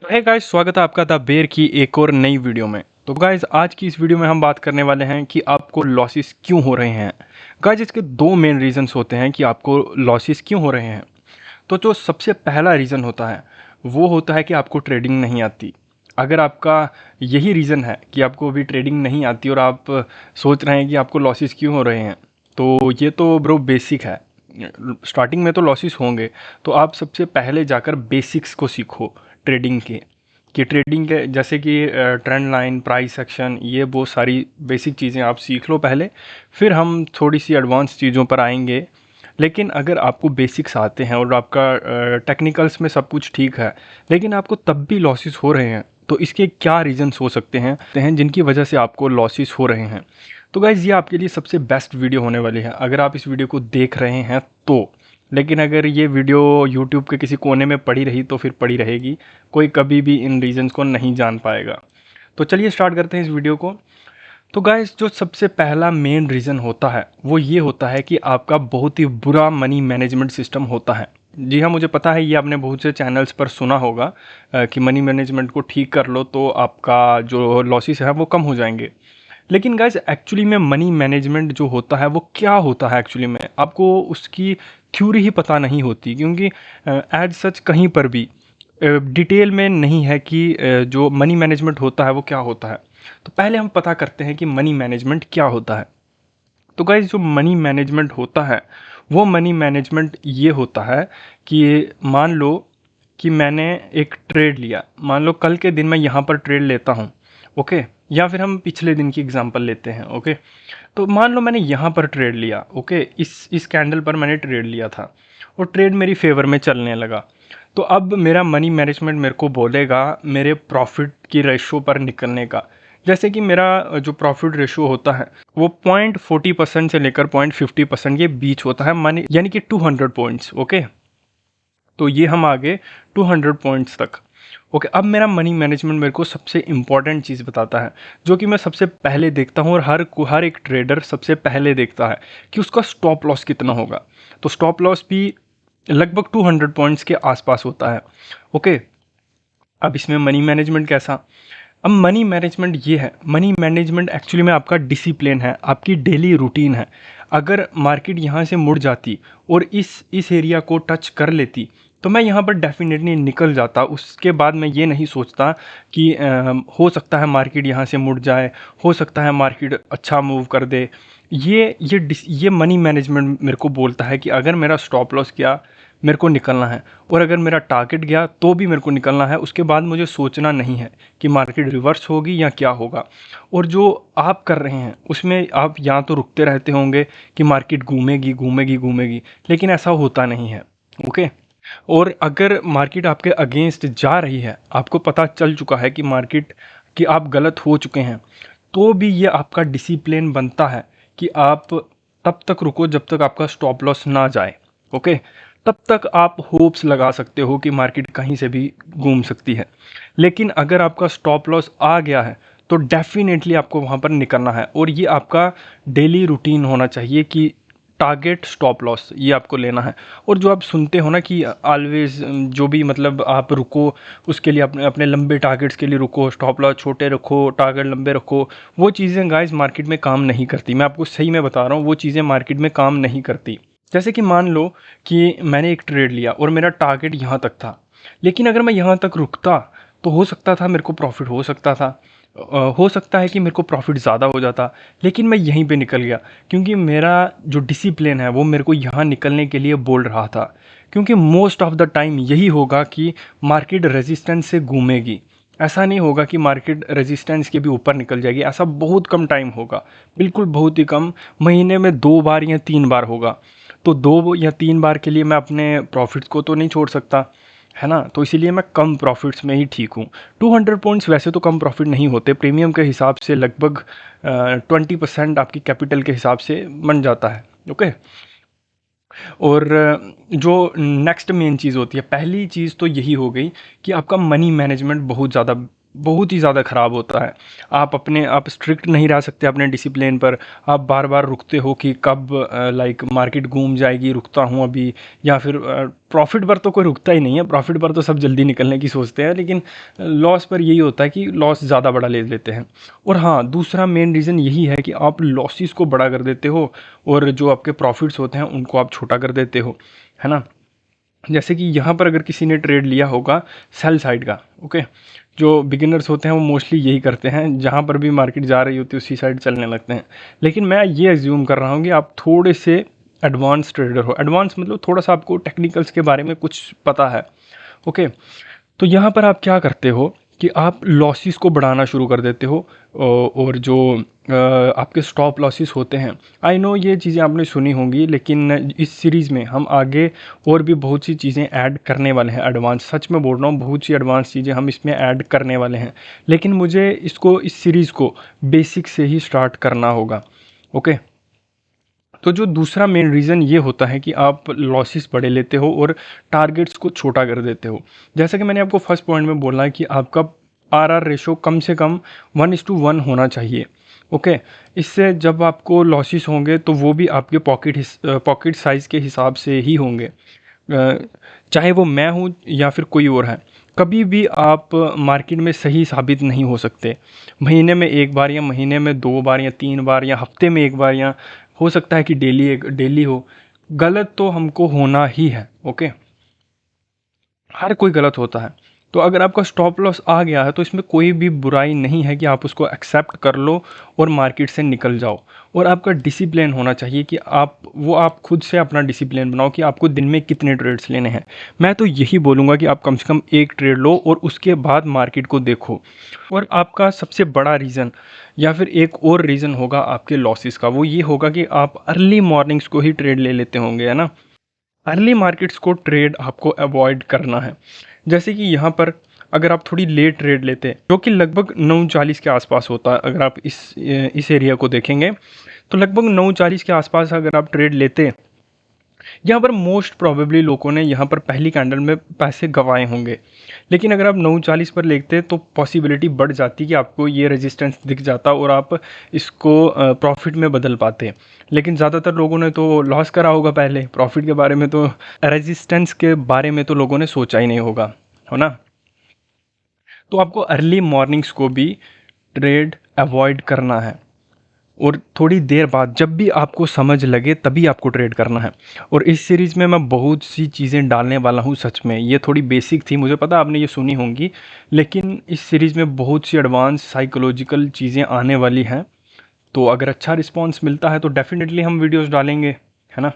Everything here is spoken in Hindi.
हे गाइस, स्वागत है आपका द बेर की एक और नई वीडियो में। तो गाइस, आज की इस वीडियो में हम बात करने वाले हैं कि आपको लॉसेस क्यों हो रहे हैं। गाइस, इसके दो मेन रीजंस होते हैं कि आपको लॉसेस क्यों हो रहे हैं। तो जो सबसे पहला रीज़न होता है वो होता है कि आपको ट्रेडिंग नहीं आती। अगर आपका यही रीज़न है कि आपको अभी ट्रेडिंग नहीं आती और आप सोच रहे हैं कि आपको लॉसेस क्यों हो रहे हैं, तो ये तो ब्रो बेसिक है। स्टार्टिंग में तो लॉसेस होंगे, तो आप सबसे पहले जाकर बेसिक्स को सीखो ट्रेडिंग के। कि ट्रेडिंग के जैसे कि ट्रेंड लाइन, प्राइस एक्शन, ये वो सारी बेसिक चीज़ें आप सीख लो पहले, फिर हम थोड़ी सी एडवांस चीज़ों पर आएंगे। लेकिन अगर आपको बेसिक्स आते हैं और आपका टेक्निकल्स में सब कुछ ठीक है, लेकिन आपको तब भी लॉसेस हो रहे हैं, तो इसके क्या रीजंस हो सकते हैं जिनकी वजह से आपको लॉसेस हो रहे हैं। तो गाइज़, ये आपके लिए सबसे बेस्ट वीडियो होने वाली है अगर आप इस वीडियो को देख रहे हैं तो। लेकिन अगर ये वीडियो यूट्यूब के किसी कोने में पड़ी रही तो फिर पड़ी रहेगी, कोई कभी भी इन रीजंस को नहीं जान पाएगा। तो चलिए स्टार्ट करते हैं इस वीडियो को। तो गाइस, जो सबसे पहला मेन रीज़न होता है वो ये होता है कि आपका बहुत ही बुरा मनी मैनेजमेंट सिस्टम होता है। जी हाँ, मुझे पता है, ये आपने बहुत से चैनल्स पर सुना होगा कि मनी मैनेजमेंट को ठीक कर लो तो आपका जो लॉसेस है वो कम हो जाएंगे। लेकिन गाइस, एक्चुअली में मनी मैनेजमेंट जो होता है वो क्या होता है, एक्चुअली में आपको उसकी थ्योरी ही पता नहीं होती, क्योंकि एज सच कहीं पर भी डिटेल में नहीं है कि जो मनी मैनेजमेंट होता है वो क्या होता है। तो पहले हम पता करते हैं कि मनी मैनेजमेंट क्या होता है। तो गाइस, जो मनी मैनेजमेंट होता है वो मनी मैनेजमेंट ये होता है कि मान लो कि मैंने एक ट्रेड लिया। मान लो कल के दिन मैं यहाँ पर ट्रेड लेता हूँ, ओके, या फिर हम पिछले दिन की एग्जांपल लेते हैं, ओके। तो मान लो मैंने यहाँ पर ट्रेड लिया, ओके, इस कैंडल पर मैंने ट्रेड लिया था और ट्रेड मेरी फेवर में चलने लगा। तो अब मेरा मनी मैनेजमेंट मेरे को बोलेगा मेरे प्रॉफिट की रेशो पर निकलने का। जैसे कि मेरा जो प्रॉफिट रेशो होता है वो 0.40% से लेकर 0.50% के बीच होता है, मानी यानी कि 200 पॉइंट्स, ओके। तो ये हम आगे 200 पॉइंट्स तक, ओके। अब मेरा मनी मैनेजमेंट मेरे को सबसे इम्पॉर्टेंट चीज़ बताता है, जो कि मैं सबसे पहले देखता हूँ और हर एक ट्रेडर सबसे पहले देखता है कि उसका स्टॉप लॉस कितना होगा। तो स्टॉप लॉस भी लगभग 200 पॉइंट्स के आसपास होता है, ओके। अब इसमें मनी मैनेजमेंट कैसा। अब मनी मैनेजमेंट ये है, मनी मैनेजमेंट एक्चुअली में आपका डिसिप्लिन है, आपकी डेली रूटीन है। अगर मार्केट यहाँ से मुड़ जाती और इस एरिया को टच कर लेती तो मैं यहाँ पर डेफिनेटली निकल जाता। उसके बाद मैं ये नहीं सोचता कि हो सकता है मार्केट यहाँ से मुड़ जाए, हो सकता है मार्केट अच्छा मूव कर दे। ये मनी मैनेजमेंट मेरे को बोलता है कि अगर मेरा स्टॉप लॉस गया मेरे को निकलना है, और अगर मेरा टारगेट गया तो भी मेरे को निकलना है। उसके बाद मुझे सोचना नहीं है कि मार्केट रिवर्स होगी या क्या होगा। और जो आप कर रहे हैं उसमें आप या तो रुकते रहते होंगे कि मार्केट घूमेगी घूमेगी घूमेगी, लेकिन ऐसा होता नहीं है, ओके। और अगर मार्केट आपके अगेंस्ट जा रही है, आपको पता चल चुका है कि मार्केट कि आप गलत हो चुके हैं, तो भी ये आपका डिसिप्लिन बनता है कि आप तब तक रुको जब तक आपका स्टॉप लॉस ना जाए, ओके। तब तक आप होप्स लगा सकते हो कि मार्केट कहीं से भी घूम सकती है। लेकिन अगर आपका स्टॉप लॉस आ गया है तो डेफिनेटली आपको वहाँ पर निकलना है, और ये आपका डेली रूटीन होना चाहिए कि टारगेट स्टॉप लॉस ये आपको लेना है। और जो आप सुनते हो ना कि ऑलवेज जो भी मतलब आप रुको, उसके लिए अपने अपने लंबे टारगेट्स के लिए रुको, स्टॉप लॉस छोटे रखो, टारगेट लंबे रखो, वो चीज़ें गाइस मार्केट में काम नहीं करती। मैं आपको सही में बता रहा हूँ, वो चीज़ें मार्केट में काम नहीं करती। जैसे कि मान लो कि मैंने एक ट्रेड लिया और मेरा टारगेट यहाँ तक था, लेकिन अगर मैं यहाँ तक रुकता तो हो सकता था मेरे को प्रॉफिट हो सकता था, हो सकता है कि मेरे को प्रॉफिट ज़्यादा हो जाता। लेकिन मैं यहीं पे निकल गया क्योंकि मेरा जो डिसिप्लिन है वो मेरे को यहाँ निकलने के लिए बोल रहा था। क्योंकि मोस्ट ऑफ द टाइम यही होगा कि मार्केट रेजिस्टेंस से घूमेगी। ऐसा नहीं होगा कि मार्केट रेजिस्टेंस के भी ऊपर निकल जाएगी, ऐसा बहुत कम टाइम होगा, बिल्कुल बहुत ही कम। महीने में 2 बार या 3 बार होगा। तो 2 या 3 बार के लिए मैं अपने प्रॉफिट्स को तो नहीं छोड़ सकता, है ना। तो इसीलिए मैं कम प्रॉफिट्स में ही ठीक हूँ। 200 पॉइंट्स वैसे तो कम प्रॉफिट नहीं होते, प्रीमियम के हिसाब से लगभग 20% आपकी कैपिटल के हिसाब से बन जाता है, ओके। और जो नेक्स्ट मेन चीज़ होती है, पहली चीज़ तो यही हो गई कि आपका मनी मैनेजमेंट बहुत ज़्यादा बहुत ही ज़्यादा ख़राब होता है। आप स्ट्रिक्ट नहीं रह सकते अपने डिसिप्लिन पर। आप बार बार रुकते हो कि कब लाइक मार्केट घूम जाएगी, रुकता हूँ अभी। या फिर प्रॉफिट पर तो कोई रुकता ही नहीं है, प्रॉफिट पर तो सब जल्दी निकलने की सोचते हैं, लेकिन लॉस पर यही होता है कि लॉस ज़्यादा बड़ा ले लेते हैं। और हाँ, दूसरा मेन रीज़न यही है कि आप लॉसेस को बड़ा कर देते हो और जो आपके प्रॉफिट्स होते हैं उनको आप छोटा कर देते हो, है ना। जैसे कि यहाँ पर अगर किसी ने ट्रेड लिया होगा सेल साइड का, ओके, जो बिगिनर्स होते हैं वो मोस्टली यही करते हैं, जहाँ पर भी मार्केट जा रही होती है उसी साइड चलने लगते हैं। लेकिन मैं ये एज्यूम कर रहा हूँ कि आप थोड़े से एडवांस ट्रेडर हो। एडवांस मतलब थोड़ा सा आपको टेक्निकल्स के बारे में कुछ पता है, ओके। तो यहाँ पर आप क्या करते हो कि आप लॉसेस को बढ़ाना शुरू कर देते हो। और जो आपके स्टॉप लॉसेस होते हैं, आई नो ये चीज़ें आपने सुनी होंगी, लेकिन इस सीरीज़ में हम आगे और भी बहुत सी चीज़ें ऐड करने वाले हैं एडवांस। सच में बोल रहा हूँ, बहुत सी एडवांस चीज़ें हम इसमें ऐड करने वाले हैं, लेकिन मुझे इस सीरीज़ को बेसिक से ही स्टार्ट करना होगा, ओके। तो जो दूसरा मेन रीज़न ये होता है कि आप लॉसेस बड़े लेते हो और टारगेट्स को छोटा कर देते हो। जैसा कि मैंने आपको फर्स्ट पॉइंट में बोला है कि आपका आरआर रेशो कम से कम 1:1 होना चाहिए, ओके। इससे जब आपको लॉसेस होंगे तो वो भी आपके पॉकेट साइज़ के हिसाब से ही होंगे। चाहे वो मैं हूँ या फिर कोई और है, कभी भी आप मार्केट में सही साबित नहीं हो सकते। महीने में एक बार या महीने में 2 बार या 3 बार या हफ्ते में एक बार, या हो सकता है कि डेली हो। गलत तो हमको होना ही है, ओके। हर कोई गलत होता है। तो अगर आपका स्टॉप लॉस आ गया है तो इसमें कोई भी बुराई नहीं है कि आप उसको एक्सेप्ट कर लो और मार्केट से निकल जाओ। और आपका डिसिप्लिन होना चाहिए कि आप खुद से अपना डिसिप्लिन बनाओ कि आपको दिन में कितने ट्रेड्स लेने हैं। मैं तो यही बोलूँगा कि आप कम से कम एक ट्रेड लो और उसके बाद मार्केट को देखो। और आपका सबसे बड़ा रीज़न या फिर एक और रीज़न होगा आपके लॉसेस का, वो ये होगा कि आप अर्ली मॉर्निंग्स को ही ट्रेड ले लेते होंगे, है ना। अर्ली मार्केट्स को ट्रेड आपको अवॉइड करना है। जैसे कि यहाँ पर अगर आप थोड़ी लेट ट्रेड लेते हैं, जो कि लगभग 9:40 के आसपास होता है, अगर आप इस एरिया को देखेंगे तो लगभग 9:40 के आसपास अगर आप ट्रेड लेते, यहाँ पर मोस्ट प्रोबेबली लोगों ने यहाँ पर पहली कैंडल में पैसे गंवाए होंगे। लेकिन अगर आप 9:40 पर लेते तो पॉसिबिलिटी बढ़ जाती कि आपको ये रेजिस्टेंस दिख जाता और आप इसको प्रॉफिट में बदल पाते। लेकिन ज़्यादातर लोगों ने तो लॉस करा होगा पहले, प्रॉफिट के बारे में तो, रेजिस्टेंस के बारे में तो लोगों ने सोचा ही नहीं होगा, है ना। तो आपको अर्ली मॉर्निंग्स को भी ट्रेड अवॉइड करना है और थोड़ी देर बाद जब भी आपको समझ लगे तभी आपको ट्रेड करना है। और इस सीरीज़ में मैं बहुत सी चीज़ें डालने वाला हूँ। सच में ये थोड़ी बेसिक थी, मुझे पता आपने ये सुनी होंगी, लेकिन इस सीरीज़ में बहुत सी एडवांस साइकोलॉजिकल चीज़ें आने वाली हैं। तो अगर अच्छा रिस्पॉन्स मिलता है तो डेफिनेटली हम वीडियोज़ डालेंगे, है ना।